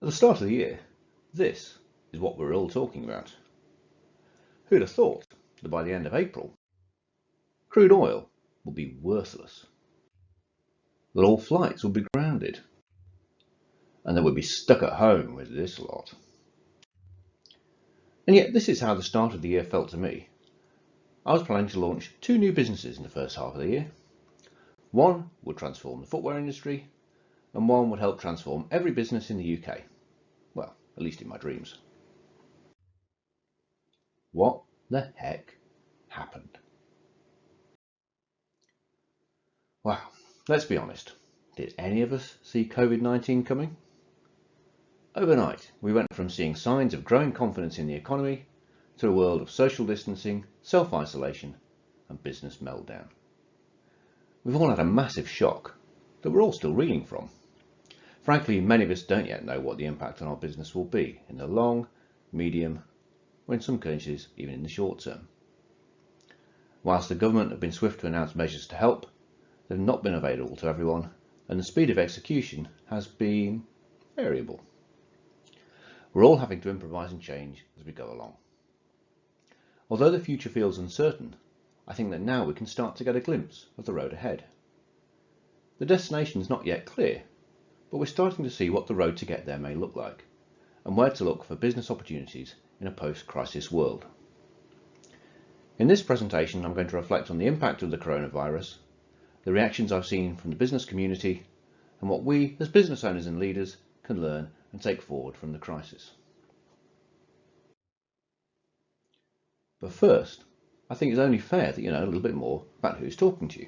At the start of the year, this is what we're all talking about. Who'd have thought that by the end of April, crude oil would be worthless, that all flights would be grounded, and that we'd be stuck at home with this lot. And yet this is how the start of the year felt to me. I was planning to launch 2 new businesses in the first half of the year. One would transform the footwear industry, and one would help transform every business in the UK. Well, at least in my dreams. What the heck happened? Wow, let's be honest. Did any of us see COVID-19 coming? Overnight, we went from seeing signs of growing confidence in the economy to a world of social distancing, self-isolation, and business meltdown. We've all had a massive shock that we're all still reeling from. Frankly, many of us don't yet know what the impact on our business will be in the long, medium, or in some cases even in the short term. Whilst the government have been swift to announce measures to help, they've not been available to everyone, and the speed of execution has been variable. We're all having to improvise and change as we go along. Although the future feels uncertain, I think that now we can start to get a glimpse of the road ahead. The destination is not yet clear, but we're starting to see what the road to get there may look like, and where to look for business opportunities in a post-crisis world. In this presentation, I'm going to reflect on the impact of the coronavirus, the reactions I've seen from the business community, and what we as business owners and leaders can learn and take forward from the crisis. But first, I think it's only fair that you know a little bit more about who's talking to you.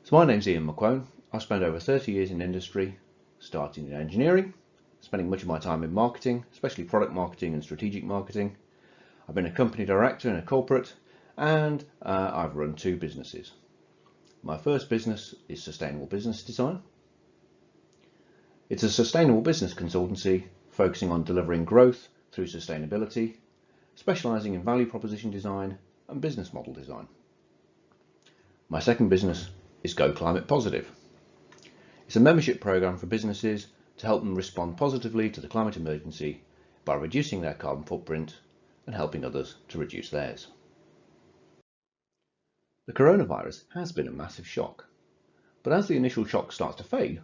So my name's Ian McQuone. I've spent over 30 years in industry, starting in engineering, spending much of my time in marketing, especially product marketing and strategic marketing. I've been a company director in a corporate, and I've run 2 businesses. My first business is Sustainable Business Design. It's a sustainable business consultancy focusing on delivering growth through sustainability, specialising in value proposition design and business model design. My second business is Go Climate Positive. It's a membership programme for businesses to help them respond positively to the climate emergency by reducing their carbon footprint and helping others to reduce theirs. The coronavirus has been a massive shock, but as the initial shock starts to fade,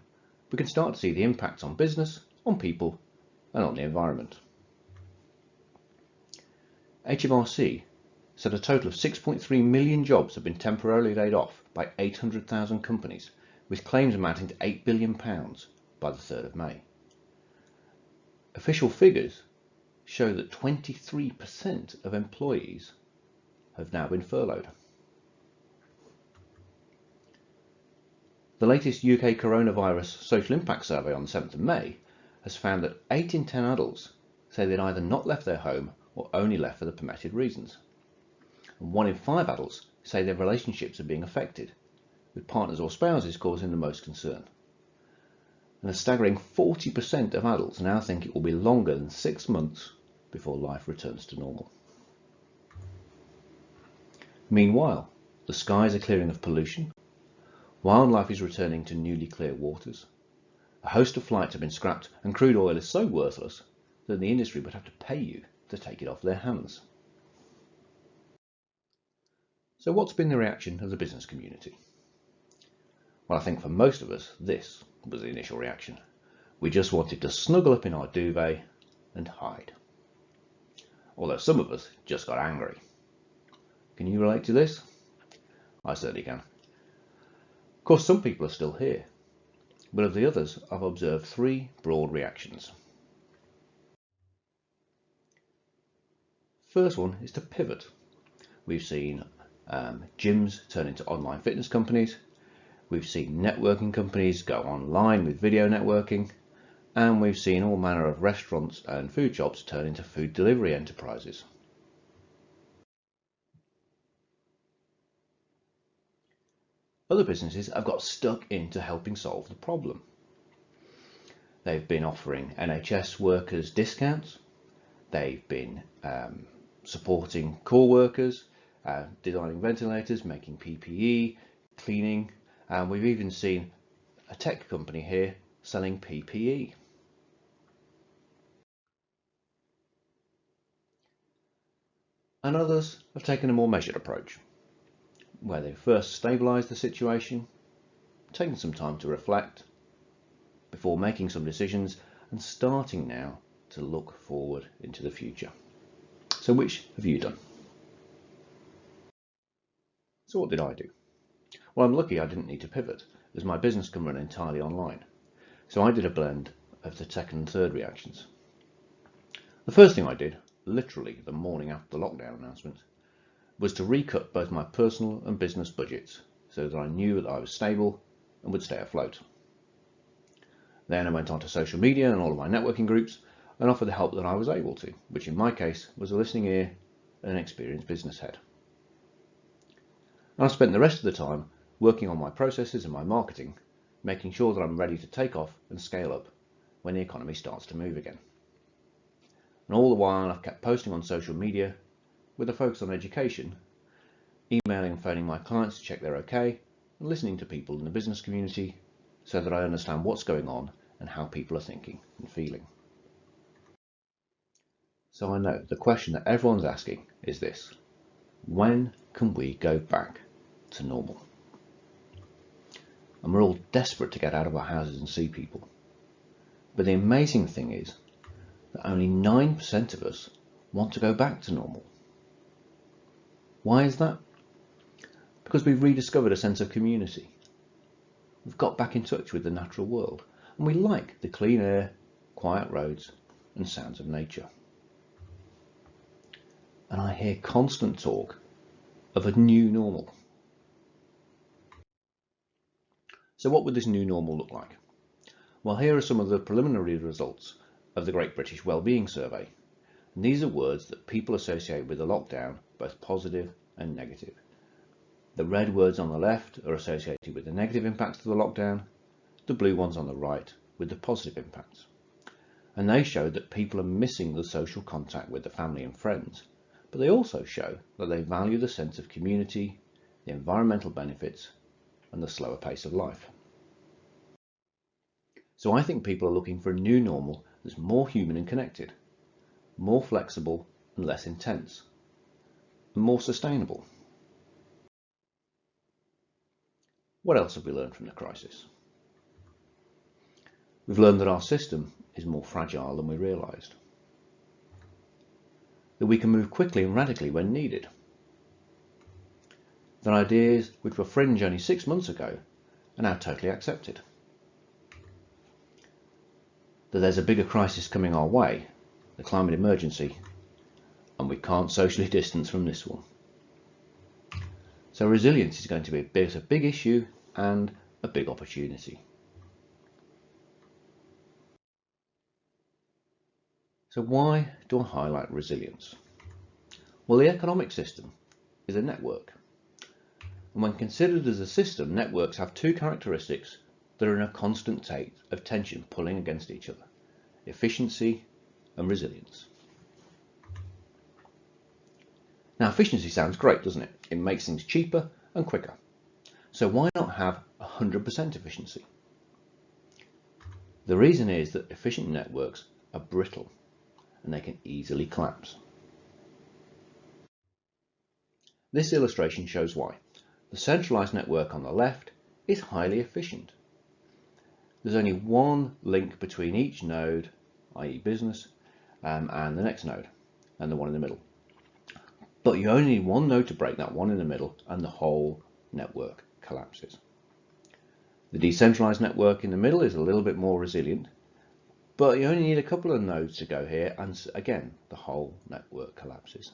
we can start to see the impacts on business, on people, and on the environment. HMRC said a total of 6.3 million jobs have been temporarily laid off by 800,000 companies, with claims amounting to £8 billion by the 3rd of May. Official figures show that 23% of employees have now been furloughed. The latest UK coronavirus social impact survey on the 7th of May has found that 8 in 10 adults say they'd either not left their home or only left for the permitted reasons. And 1 in 5 adults say their relationships are being affected, with partners or spouses causing the most concern. And a staggering 40% of adults now think it will be longer than 6 months before life returns to normal. Meanwhile, the skies are clearing of pollution, wildlife is returning to newly clear waters, a host of flights have been scrapped, and crude oil is so worthless that the industry would have to pay you to take it off their hands. So what's been the reaction of the business community? Well, I think for most of us, this was the initial reaction. We just wanted to snuggle up in our duvet and hide. Although some of us just got angry. Can you relate to this? I certainly can. Of course, some people are still here, but of the others, I've observed 3 broad reactions. First one is to pivot. We've seen gyms turn into online fitness companies. We've seen networking companies go online with video networking, and we've seen all manner of restaurants and food shops turn into food delivery enterprises. Other businesses have got stuck into helping solve the problem. They've been offering NHS workers discounts. They've been supporting core workers, designing ventilators, making PPE, cleaning, and we've even seen a tech company here selling PPE. And others have taken a more measured approach, where they've first stabilised the situation, taken some time to reflect, before making some decisions and starting now to look forward into the future. So which have you done? So what did I do? Well, I'm lucky I didn't need to pivot, as my business can run entirely online. So I did a blend of the second and third reactions. The first thing I did, literally the morning after the lockdown announcement, was to recut both my personal and business budgets so that I knew that I was stable and would stay afloat. Then I went on to social media and all of my networking groups and offered the help that I was able to, which in my case was a listening ear and an experienced business head. And I spent the rest of the time working on my processes and my marketing, making sure that I'm ready to take off and scale up when the economy starts to move again. And all the while I've kept posting on social media with a focus on education, emailing and phoning my clients to check they're okay, and listening to people in the business community so that I understand what's going on and how people are thinking and feeling. So I know the question that everyone's asking is this: when can we go back to normal? And we're all desperate to get out of our houses and see people. But the amazing thing is that only 9% of us want to go back to normal. Why is that? Because we've rediscovered a sense of community. We've got back in touch with the natural world, and we like the clean air, quiet roads, and sounds of nature. And I hear constant talk of a new normal. So what would this new normal look like? Well, here are some of the preliminary results of the Great British Wellbeing Survey. And these are words that people associate with the lockdown, both positive and negative. The red words on the left are associated with the negative impacts of the lockdown, the blue ones on the right with the positive impacts. And they show that people are missing the social contact with the family and friends, but they also show that they value the sense of community, the environmental benefits, and the slower pace of life. So I think people are looking for a new normal that's more human and connected, more flexible and less intense, and more sustainable. What else have we learned from the crisis? We've learned that our system is more fragile than we realised, that we can move quickly and radically when needed, that ideas which were fringe only 6 months ago are now totally accepted, that there's a bigger crisis coming our way, the climate emergency, and we can't socially distance from this one. So resilience is going to be a big issue and a big opportunity. So why do I highlight resilience? Well, the economic system is a network. And when considered as a system, networks have two characteristics that are in a constant state of tension, pulling against each other: efficiency and resilience. Now, efficiency sounds great, doesn't it? It makes things cheaper and quicker. So why not have 100% efficiency? The reason is that efficient networks are brittle and they can easily collapse. This illustration shows why. The centralized network on the left is highly efficient. There's only one link between each node, i.e. business, and the next node, and the one in the middle. But you only need one node to break that one in the middle, and the whole network collapses. The decentralized network in the middle is a little bit more resilient, but you only need a couple of nodes to go here, and again, the whole network collapses.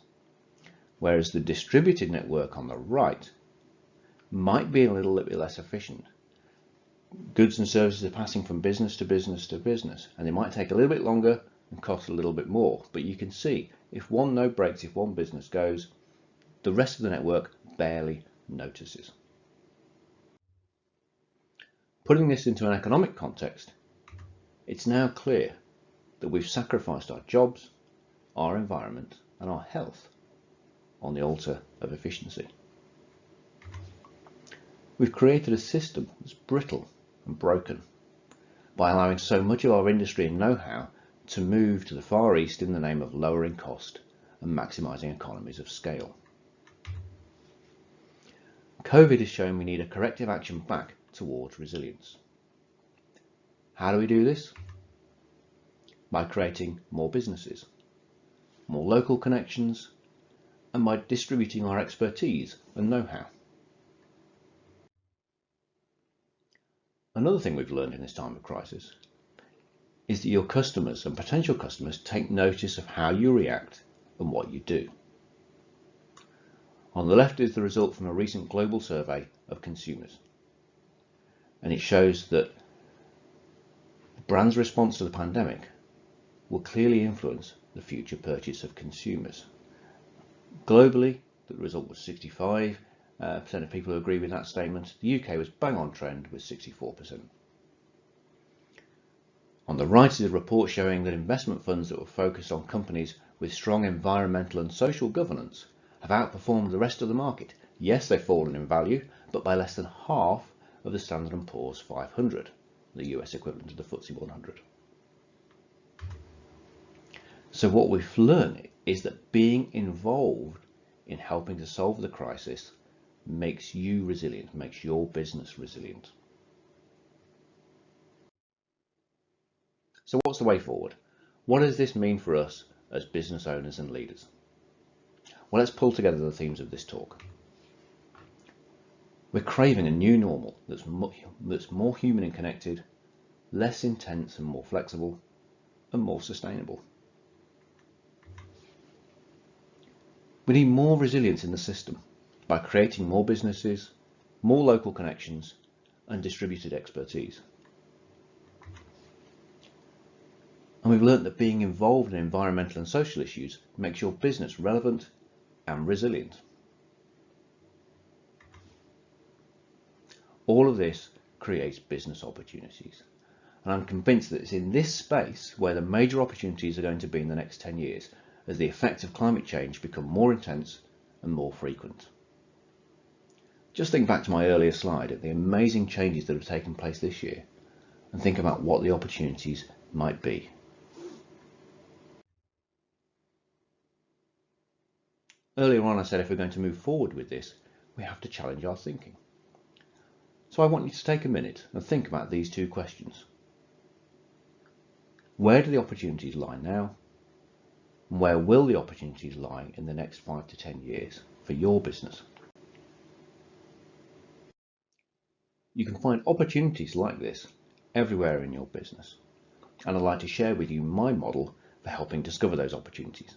Whereas the distributed network on the right might be a little bit less efficient. Goods and services are passing from business to business to business, and they might take a little bit longer and cost a little bit more. But you can see, if one node breaks, if one business goes, the rest of the network barely notices. Putting this into an economic context, it's now clear that we've sacrificed our jobs, our environment, and our health on the altar of efficiency. We've created a system that's brittle and broken by allowing so much of our industry and know-how to move to the Far East in the name of lowering cost and maximising economies of scale. COVID has shown we need a corrective action back towards resilience. How do we do this? By creating more businesses, more local connections, and by distributing our expertise and know-how. Another thing we've learned in this time of crisis is that your customers and potential customers take notice of how you react and what you do. On the left is the result from a recent global survey of consumers, and it shows that the brand's response to the pandemic will clearly influence the future purchase of consumers. Globally, the result was 65% of people who agree with that statement. The UK was bang on trend with 64%. On the right is a report showing that investment funds that were focused on companies with strong environmental and social governance have outperformed the rest of the market. Yes, they've fallen in value, but by less than half of the Standard & Poor's 500, the US equivalent of the FTSE 100. So what we've learned is that being involved in helping to solve the crisis makes you resilient, makes your business resilient. So what's the way forward? What does this mean for us as business owners and leaders? Well, let's pull together the themes of this talk. We're craving a new normal that's more human and connected, less intense and more flexible, and more sustainable. We need more resilience in the system by creating more businesses, more local connections, and distributed expertise. And we've learnt that being involved in environmental and social issues makes your business relevant and resilient. All of this creates business opportunities. And I'm convinced that it's in this space where the major opportunities are going to be in the next 10 years, as the effects of climate change become more intense and more frequent. Just think back to my earlier slide at the amazing changes that have taken place this year, and think about what the opportunities might be. Earlier on I said if we're going to move forward with this, we have to challenge our thinking. So I want you to take a minute and think about these two questions. Where do the opportunities lie now? And where will the opportunities lie in the next 5 to 10 years for your business? You can find opportunities like this everywhere in your business, and I'd like to share with you my model for helping discover those opportunities.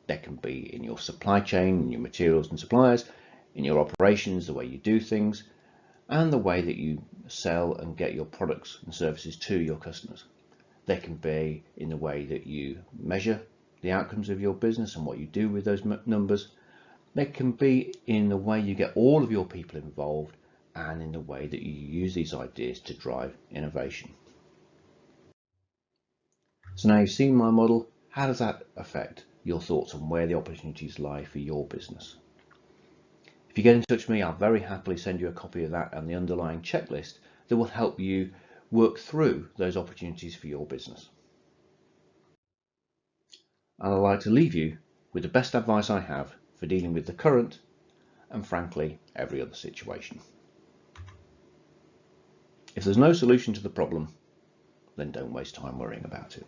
They can be in your supply chain, in your materials and suppliers, in your operations, the way you do things, and the way that you sell and get your products and services to your customers. They can be in the way that you measure the outcomes of your business and what you do with those numbers. They can be in the way you get all of your people involved and in the way that you use these ideas to drive innovation. So now you've seen my model, how does that affect your thoughts on where the opportunities lie for your business? If you get in touch with me, I'll very happily send you a copy of that and the underlying checklist that will help you work through those opportunities for your business. And I'd like to leave you with the best advice I have for dealing with the current and, frankly, every other situation. If there's no solution to the problem, then don't waste time worrying about it.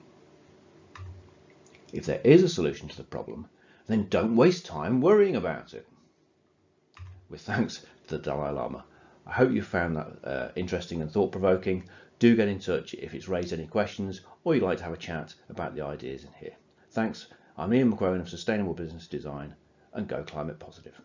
If there is a solution to the problem, then don't waste time worrying about it. With thanks to the Dalai Lama. I hope you found that interesting and thought-provoking. Do get in touch if it's raised any questions or you'd like to have a chat about the ideas in here. Thanks. I'm Ian McQuown of Sustainable Business Design, and go climate positive.